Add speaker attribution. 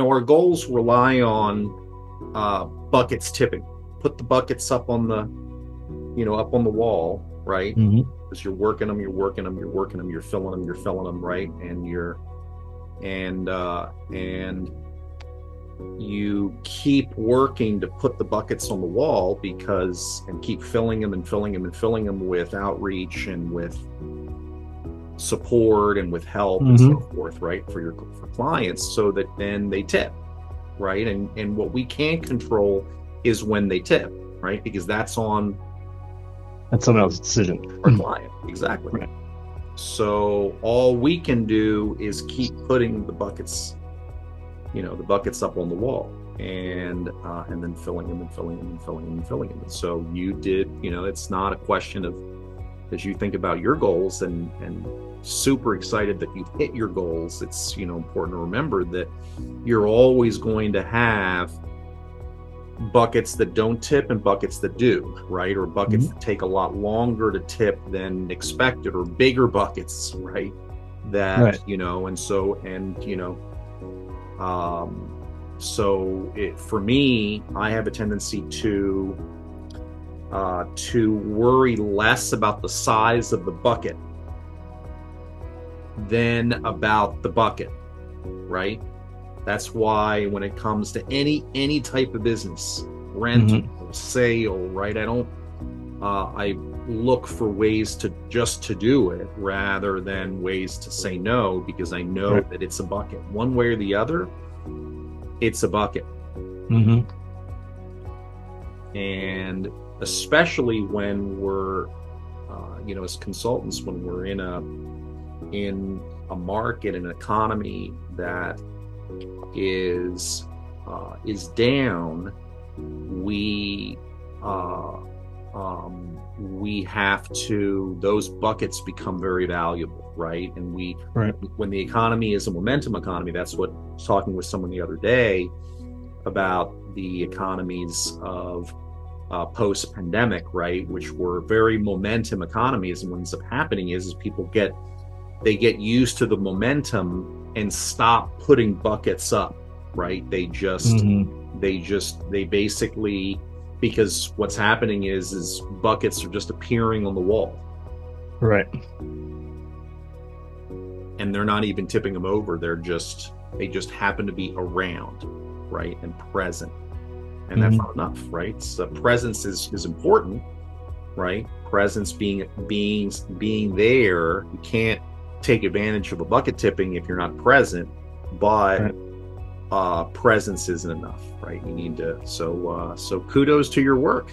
Speaker 1: our goals rely on buckets tipping. Put the buckets up on the wall, right?
Speaker 2: Hmm.
Speaker 1: Because you're working them, you're filling them, right? And you keep working to put the buckets on the wall and keep filling them and filling them and filling them with outreach and with support and with help and so
Speaker 2: Hmm.
Speaker 1: forth, right? For clients, so that then they tip, right? And what we can't control is when they tip, right? Because that's on
Speaker 2: That's someone else's decision.
Speaker 1: our client. Exactly.
Speaker 2: Right.
Speaker 1: So all we can do is keep putting the buckets up on the wall, and then filling them and filling them and filling them and filling them. And so you did, it's not a question of, as you think about your goals and super excited that you've hit your goals, it's important to remember that you're always going to have buckets that don't tip and buckets that do, right? Or buckets
Speaker 2: Hmm.
Speaker 1: that take a lot longer to tip than expected, or bigger buckets, right? That
Speaker 2: Right.
Speaker 1: um for me, I have a tendency to worry less about the size of the bucket than about the bucket, right? That's why when it comes to any type of business, rental,
Speaker 2: Hmm.
Speaker 1: sale, right? I look for ways to do it rather than ways to say no, because I know
Speaker 2: Right.
Speaker 1: that it's a bucket. One way or the other, it's a bucket.
Speaker 2: Hmm.
Speaker 1: And especially when we're, as consultants, when we're in a market, an economy that is down, we uh, we have to, those buckets become very valuable, right? And
Speaker 2: Right.
Speaker 1: when the economy is a momentum economy, that's what I was talking with someone the other day about the economies of post-pandemic, right, which were very momentum economies. And what ends up happening is people get used to the momentum and stop putting buckets up, right?
Speaker 2: Hmm.
Speaker 1: They basically, because what's happening is buckets are just appearing on the wall,
Speaker 2: Right.
Speaker 1: and they're not even tipping them over. They just happen to be around, right, and present. And that's
Speaker 2: Hmm.
Speaker 1: not enough, right? So presence is important, right? Presence, being there. You can't take advantage of a bucket tipping if you're not present, but
Speaker 2: Right.
Speaker 1: presence isn't enough, right? You need to. So kudos to your work.